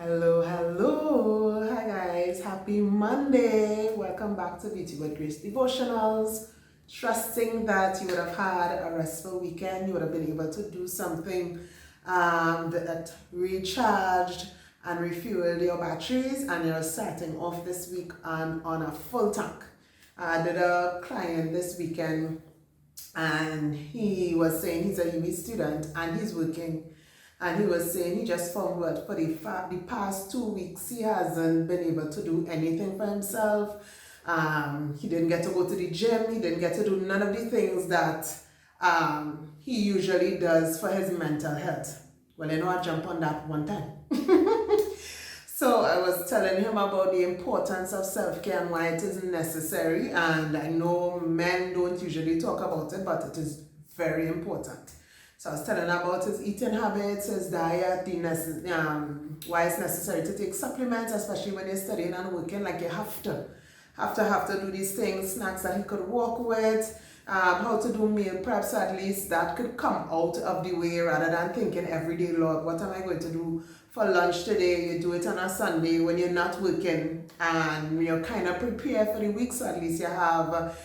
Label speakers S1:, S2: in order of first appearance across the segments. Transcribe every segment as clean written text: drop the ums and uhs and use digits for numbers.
S1: Hello. Hi guys. Happy Monday. Welcome back to Beauty with Grace Devotionals. Trusting that you would have had a restful weekend. You would have been able to do something that recharged and refueled your batteries, and you're starting off this week on a full tank. I did a client this weekend, and he was saying he's a UV student and he's working, and he was saying he just found out for the past 2 weeks he hasn't been able to do anything for himself. He didn't get to go to the gym. He didn't get to do none of the things that he usually does for his mental health. Well, I jumped on that one time. So I was telling him about the importance of self-care and why it is necessary. And I know men don't usually talk about it, but it is very important. So I was telling him about his eating habits, his diet, why it's necessary to take supplements, especially when you're studying and working. Like you have to do these things, snacks that he could walk with, how to do meal prep, so at least that could come out of the way rather than thinking every day, Lord, what am I going to do for lunch today? You do it on a Sunday when you're not working and you're kind of prepared for the week, so at least you have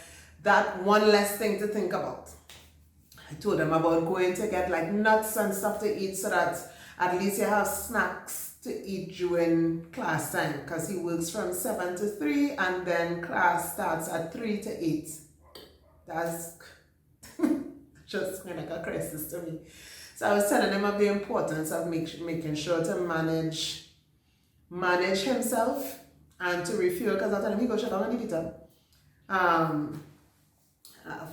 S1: that one less thing to think about. I told him about going to get like nuts and stuff to eat so that at least you have snacks to eat during class time, because he works from 7 to 3 and then class starts at 3 to 8. That's just kind of like a crisis to me. So I was telling him of the importance of making sure to manage himself and to refuel, because I told him he go shut down on the Vita.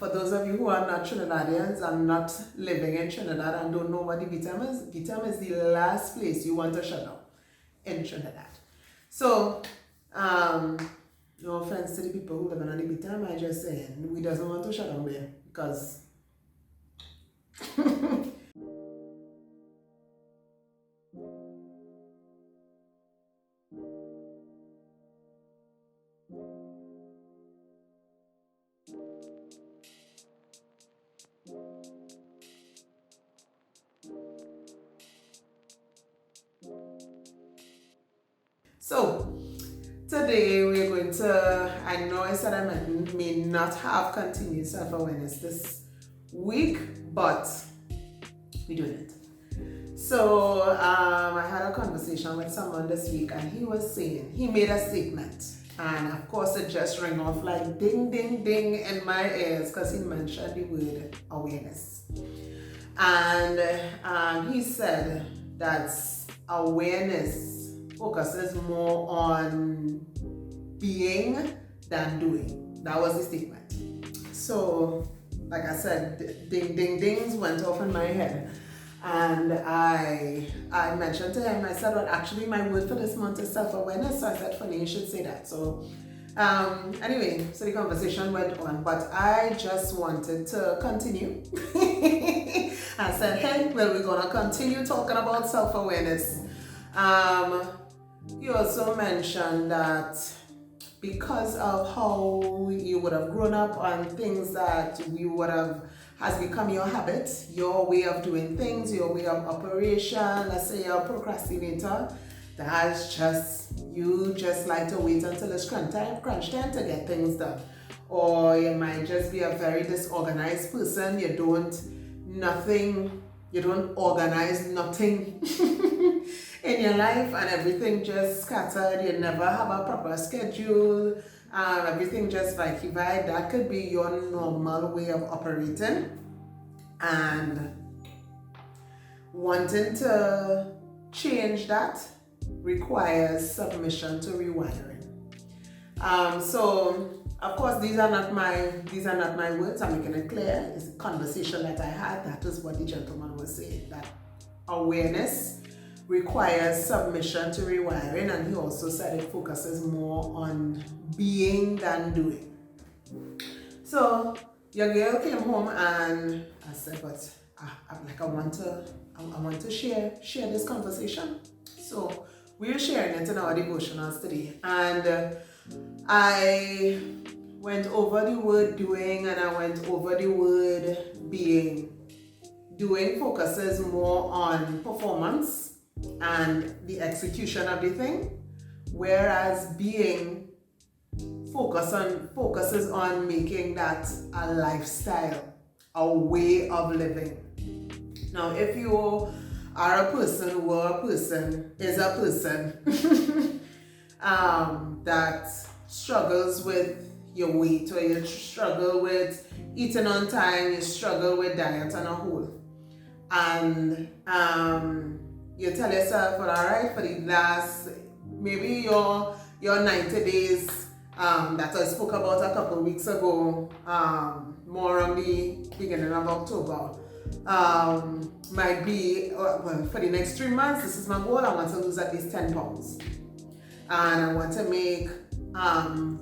S1: For those of you who are not Trinidadians and not living in Trinidad and don't know what the BTM is, BTM is the last place you want to shut down in Trinidad. So, no offense to the people who live in the BTM, I just saying we doesn't want to shut down there because so today we're going to, I know I said I may not have continued self-awareness this week, but we're doing it. So I had a conversation with someone this week, and he was saying, he made a statement, and of course it just rang off like ding ding ding in my ears because he mentioned the word awareness. And he said that awareness focuses more on being than doing. That was the statement. So like I said, ding ding dings went off in my head. And I mentioned to him, I said, well, actually my word for this month is self-awareness. So I said, funny, you should say that. So anyway, so the conversation went on, but I just wanted to continue. I said, hey, well, we're gonna continue talking about self-awareness. He also mentioned that because of how you would have grown up and things that you would have has become your habit, your way of doing things, your way of operation. Let's say you're a procrastinator, that's just, you just like to wait until it's crunch time to get things done. Or you might just be a very disorganized person. You don't organize nothing in your life, and everything just scattered. You never have a proper schedule. Everything just vibe. That could be your normal way of operating, and wanting to change that requires submission to rewiring. So of course these are not my words. I'm making it clear. It's a conversation that I had. That is what the gentleman was saying, that awareness requires submission to rewiring, and he also said it focuses more on being than doing. So your girl came home and I said, but I want to share this conversation. So we're sharing it in our devotionals today, and I went over the word doing and I went over the word being. Doing focuses more on performance, and the execution of the thing, whereas being focuses on making that a lifestyle, a way of living. Now, if you are a person who is a person that struggles with your weight, or you struggle with eating on time, you struggle with diet on a whole, and you tell yourself, well, all right, for the last, maybe your 90 days that I spoke about a couple of weeks ago, more on the beginning of October, might be, well, for the next 3 months, this is my goal. I want to lose at least 10 pounds. And I want to make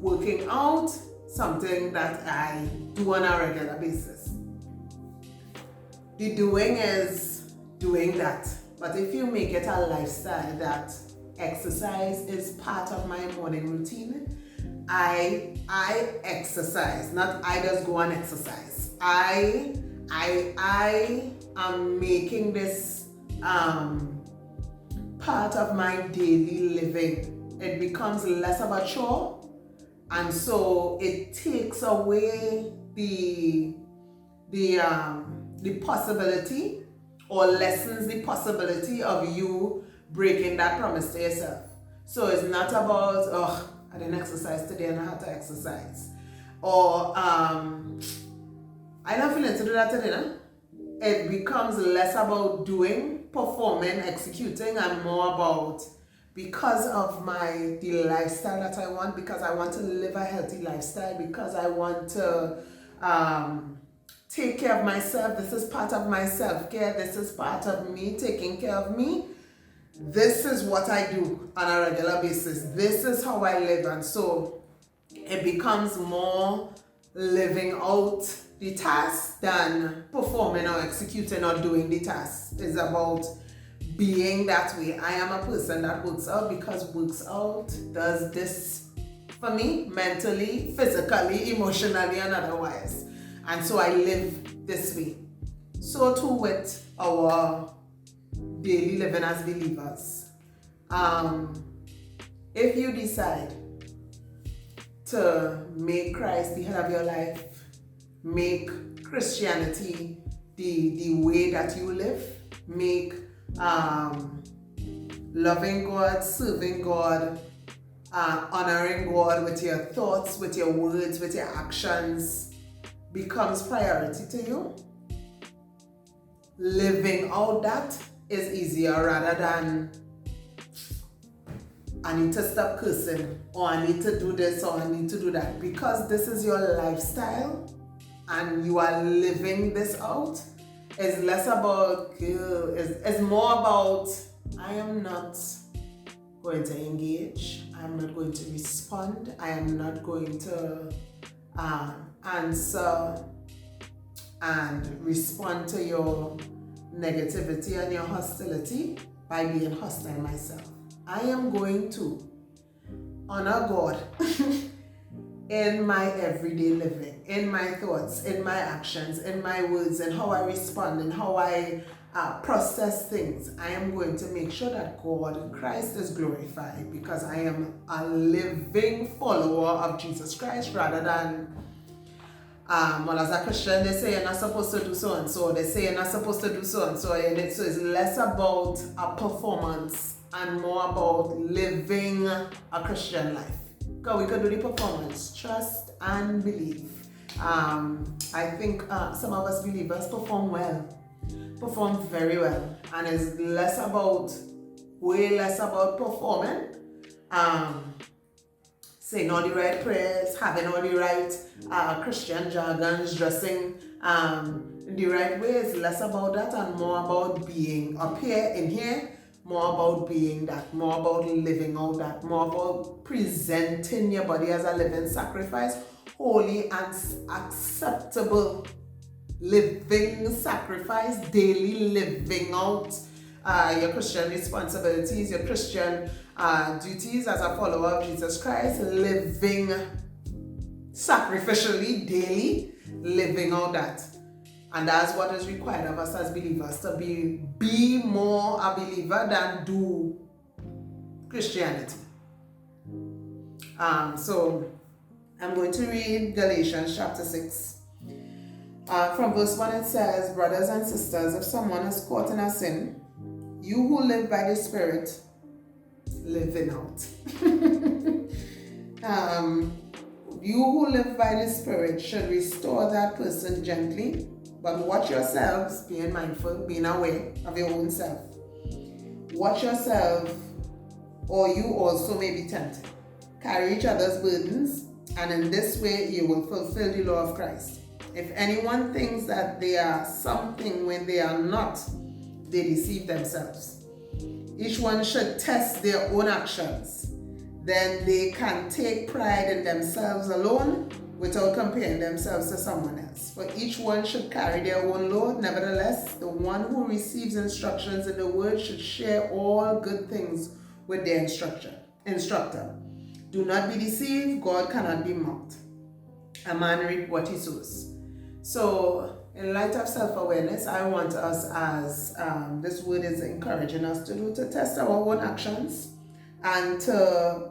S1: working out something that I do on a regular basis. The doing is doing that. But if you make it a lifestyle that exercise is part of my morning routine, I exercise, not I just go and exercise. I am making this part of my daily living. It becomes less of a chore, and so it takes away the possibility, or lessens the possibility of you breaking that promise to yourself. So it's not about, oh, I didn't exercise today and I had to exercise, or I'm not feeling to do that today. No? It becomes less about doing, performing, executing, and more about, because of the lifestyle that I want, because I want to live a healthy lifestyle, because I want to take care of myself. This is part of my self-care. This is part of me taking care of me. This is what I do on a regular basis. This is how I live. And so it becomes more living out the task than performing or executing or doing the task. It's about being that way. I am a person that works out because works out does this for me, mentally, physically, emotionally, and otherwise. And so I live this way. So too with our daily living as believers. If you decide to make Christ the head of your life, make Christianity the way that you live, make loving God, serving God, honoring God with your thoughts, with your words, with your actions becomes priority to you, living out that is easier rather than I need to stop cursing, or I need to do this, or I need to do that. Because this is your lifestyle and you are living this out, it's less about, it's more about, I am not going to engage, I'm not going to respond, I am not going to answer and respond to your negativity and your hostility by being hostile myself. I am going to honor God in my everyday living, in my thoughts, in my actions, in my words, and how I respond and how I process things. I am going to make sure that God, Christ, is glorified, because I am a living follower of Jesus Christ, rather than well, as a Christian, they say you're not supposed to do so and so. They say you're not supposed to do so and so. And so it's less about a performance and more about living a Christian life. Because we could do the performance, trust and believe. I think some of us believers perform very well. And it's way less about performing. Saying all the right prayers, having all the right Christian jargons, dressing the right way. Is less about that and more about being up here, in here, more about being that, more about living out that, more about presenting your body as a living sacrifice, holy and acceptable living sacrifice, daily living out your Christian responsibilities, your Christian duties as a follower of Jesus Christ, living sacrificially, daily, living out that. And that's what is required of us as believers, to be more a believer than do Christianity. So I'm going to read Galatians chapter 6. From verse 1 it says, brothers and sisters, if someone is caught in a sin, you who live by the Spirit, living out. You who live by the Spirit should restore that person gently, but watch yourselves, being mindful, being aware of your own self. Watch yourself, or you also may be tempted. Carry each other's burdens, and in this way you will fulfill the law of Christ. If anyone thinks that they are something when they are not, they deceive themselves. Each one should test their own actions. Then they can take pride in themselves alone without comparing themselves to someone else. For each one should carry their own load. Nevertheless, the one who receives instructions in the word should share all good things with their instructor. Do not be deceived, God cannot be mocked. A man reap what he sows. So, in light of self-awareness, I want us, as this word is encouraging us to do, to test our own actions and to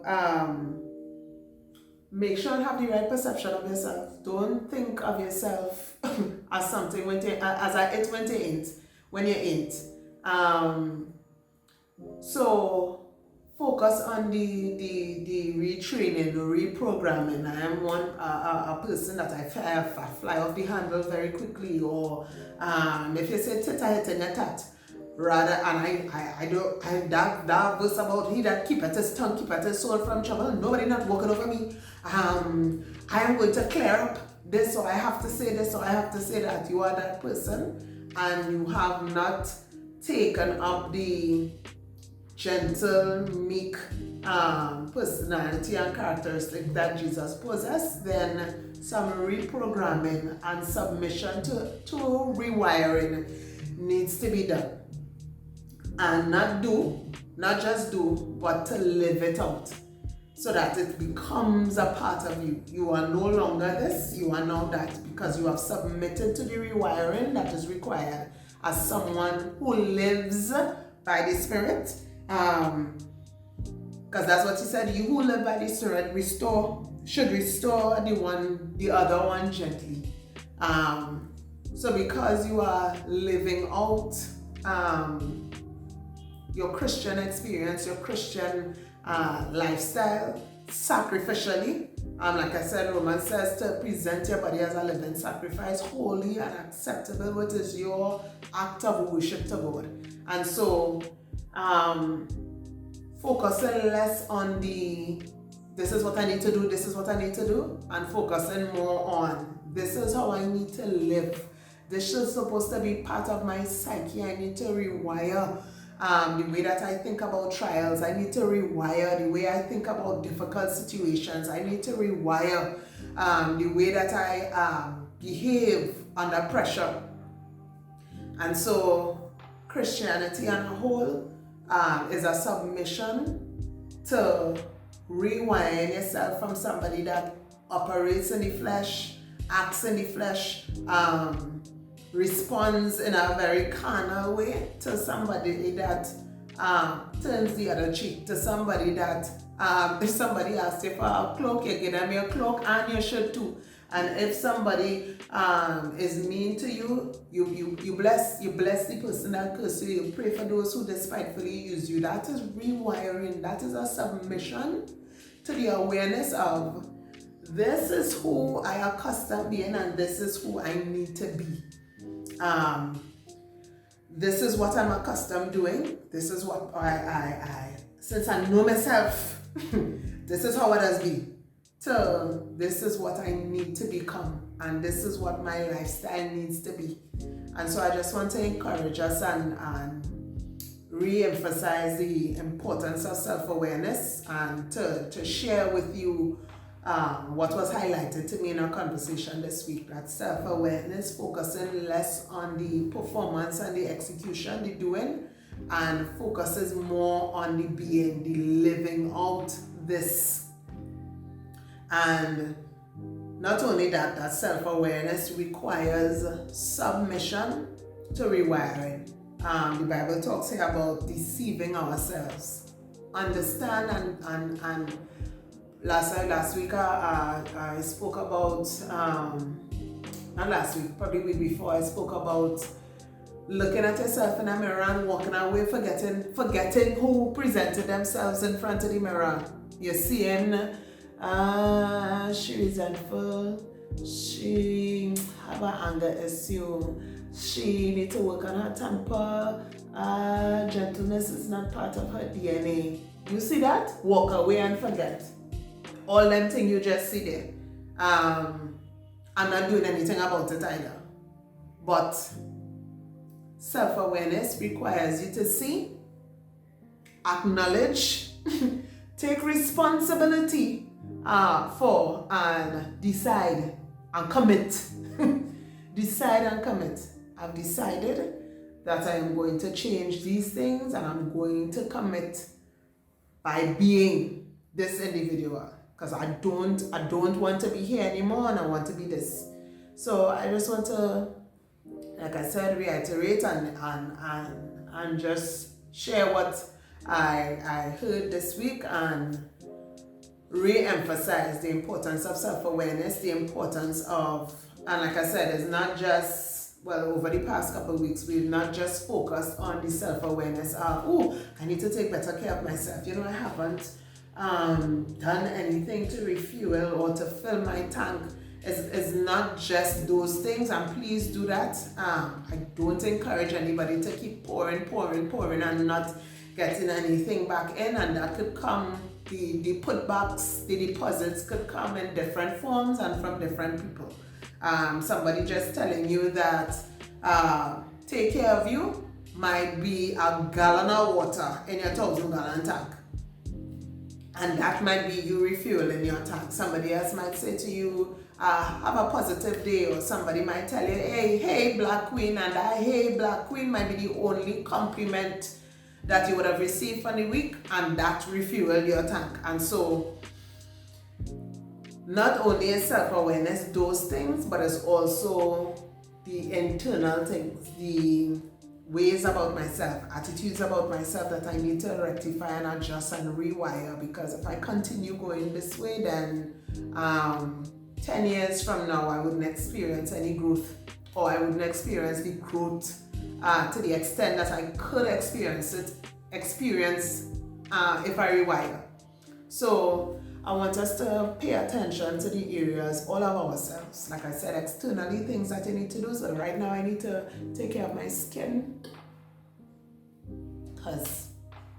S1: make sure and have the right perception of yourself. Don't think of yourself as something when you ain't. So focus on the retraining, the reprogramming. I am a person that I fly off the handle very quickly, or if you say tita hit in your tat, rather, and that verse about he that keepeth his tongue keepeth his soul from trouble. Nobody not walking over me. I am going to clear up this, so I have to say this, so I have to say that. You are that person, and you have not taken up the gentle, meek personality and characteristic that Jesus possessed. Then some reprogramming and submission to rewiring needs to be done. And not just do, but to live it out, so that it becomes a part of you. You are no longer this, you are now that, because you have submitted to the rewiring that is required as someone who lives by the Spirit. Because that's what he said, you who live by the Spirit should restore the other one gently. So because you are living out your Christian experience, your Christian lifestyle sacrificially, like I said, Romans says to present your body as a living sacrifice, holy and acceptable, which is your act of worship to God. And so focusing less on this is what I need to do, this is what I need to do, and focusing more on this is how I need to live. This is supposed to be part of my psyche. I need to rewire the way that I think about trials. I need to rewire the way I think about difficult situations. I need to rewire the way that I behave under pressure. And so Christianity on a whole is a submission to rewiring yourself from somebody that operates in the flesh, acts in the flesh, responds in a very carnal way, to somebody that turns the other cheek, to somebody that if somebody asks you for a cloak, you give them your cloak and your shirt too. And if somebody is mean to you, you bless the person that curses you. You pray for those who despitefully use you. That is rewiring. That is a submission to the awareness of this is who I am accustomed being, and this is who I need to be. This is what I'm accustomed doing. This is what I since I know myself, this is how it has been. So this is what I need to become, and this is what my lifestyle needs to be. And so I just want to encourage us and re-emphasize the importance of self-awareness, and to share with you what was highlighted to me in our conversation this week, that self-awareness, focusing less on the performance and the execution, the doing, and focuses more on the being, the living out this. And Not only that, that self-awareness requires submission to rewiring. The Bible talks here about deceiving ourselves. Understand and last week I spoke about, not last week, probably week before, I spoke about looking at yourself in a mirror and walking away forgetting who presented themselves in front of the mirror. You're seeing she resentful, she have an anger issue, she need to work on her temper, gentleness is not part of her DNA. You see that? Walk away and forget. All them things you just see there. I'm not doing anything about it either. But self-awareness requires you to see, acknowledge, take responsibility for, and decide and commit. Decide and commit. I've decided that I am going to change these things and I'm going to commit by being this individual, because I don't want to be here anymore and I want to be this. So I just want to, like I said, reiterate and just share what I heard this week and re-emphasize the importance of self-awareness, the importance of, and like I said, it's not just, well, over the past couple of weeks, we've not just focused on the self-awareness of, oh, I need to take better care of myself. You know, I haven't done anything to refuel or to fill my tank. It's not just those things, and please do that. I don't encourage anybody to keep pouring and not getting anything back in, and that could come, the putbacks, the deposits could come in different forms and from different people. Somebody just telling you that take care of you might be a gallon of water in your 1,000-gallon tank. And that might be you refueling your tank. Somebody else might say to you, have a positive day, or somebody might tell you, hey Black Queen, and that hey Black Queen might be the only compliment that you would have received from the week, and that refuel your tank. And so not only is self-awareness those things, but it's also the internal things, the ways about myself, attitudes about myself that I need to rectify and adjust and rewire, because if I continue going this way, then 10 years from now I wouldn't experience any growth, or I wouldn't experience the growth to the extent that I could experience if I rewire. So I want us to pay attention to the areas all of ourselves. Like I said, externally, things that you need to do. So right now I need to take care of my skin, because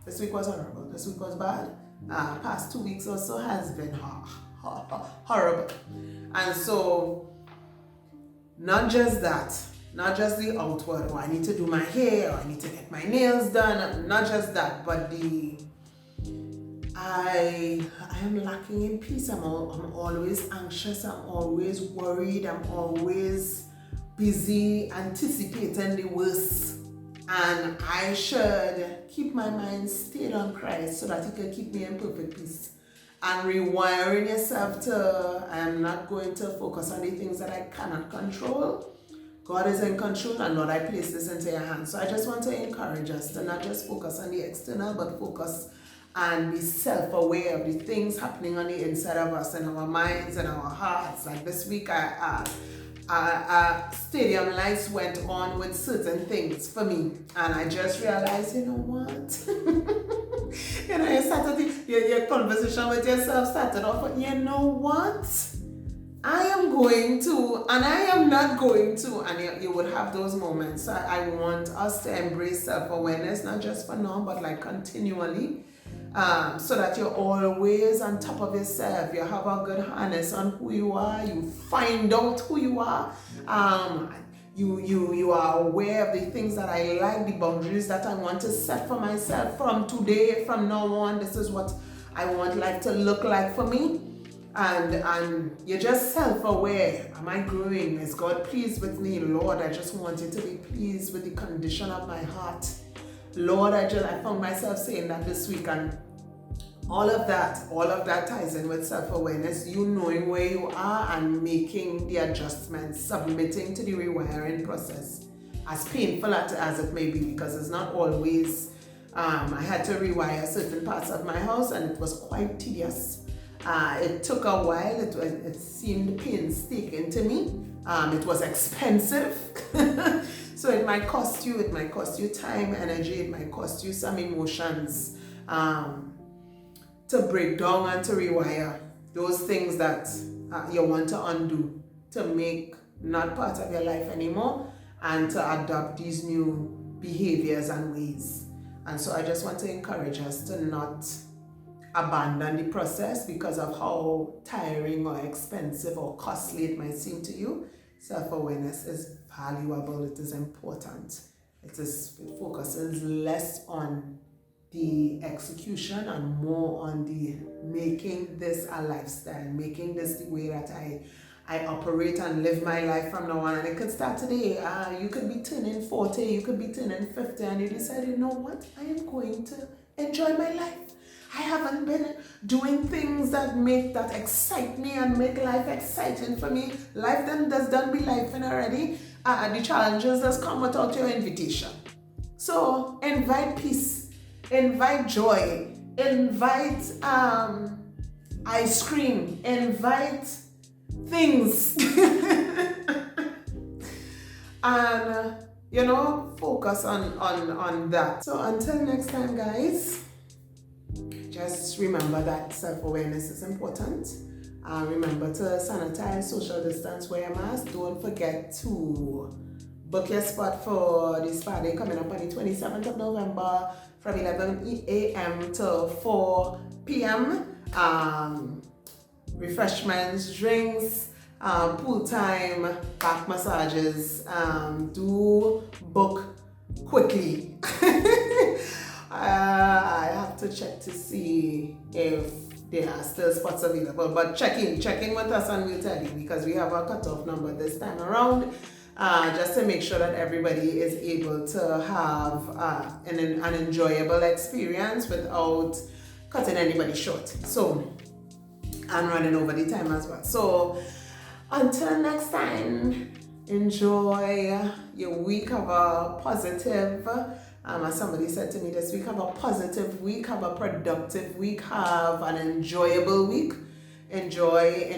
S1: this week was horrible. This week was bad. Past 2 weeks or so has been horrible. And so not just that, not just the outward, I need to do my hair, or I need to get my nails done, not just that, but I am lacking in peace. I'm always anxious, I'm always worried, I'm always busy anticipating the worst. And I should keep my mind stayed on Christ so that He can keep me in perfect peace. And rewiring yourself to, I am not going to focus on the things that I cannot control. God is in control, and Lord, I place this into your hands. So I just want to encourage us to not just focus on the external, but focus and be self-aware of the things happening on the inside of us, in our minds and our hearts. Like this week, stadium lights went on with certain things for me, and I just realized, you know what? You know, you started your conversation with yourself started off with, you know what? I am going to, and I am not going to, and you would have those moments. I want us to embrace self-awareness, not just for now, but like continually, so that you're always on top of yourself. You have a good harness on who you are. You find out who you are. You are aware of the things that I like, the boundaries that I want to set for myself from today, from now on. This is what I want life to look like for me. And you're just self-aware. Am I growing? Is God pleased with me? Lord, I just want you to be pleased with the condition of my heart. Lord, I found myself saying that this week, and all of that ties in with self-awareness, you knowing where you are and making the adjustments, submitting to the rewiring process, as painful as it may be, because it's not always. I had to rewire certain parts of my house, and it was quite tedious. It took a while. It seemed painstaking to me. It was expensive. So it might cost you time, energy, it might cost you some emotions to break down and to rewire those things that you want to undo, to make not part of your life anymore, and to adopt these new behaviors and ways. And so I just want to encourage us to not abandon the process because of how tiring or expensive or costly it might seem to you. Self-awareness is valuable, it is important. It focuses less on the execution and more on the making this a lifestyle, making this the way that I operate and live my life from now on. And it could start today. You could be turning 40, you could be turning 50, and you decide, you know what, I am going to enjoy my life. I haven't been doing things that excite me and make life exciting for me. Life then does done be life in already. The challenges just come without your invitation. So invite peace, invite joy, invite ice cream, invite things. And focus on that. So until next time, guys, just remember that self-awareness is important. Remember to sanitize, social distance, wear a mask. Don't forget to book your spot for the spa day coming up on the 27th of November from 11 a.m. to 4 p.m. Refreshments, drinks, pool time, back massages. Do book quickly. I have to check to see if there are still spots available, but check in with us and we'll tell you, because we have a cutoff number this time around, just to make sure that everybody is able to have an enjoyable experience without cutting anybody short. So, and running over the time as well. So until next time, enjoy your week. Have a positive, as somebody said to me this week, have a positive week, have a productive week, have an enjoyable week. Enjoy.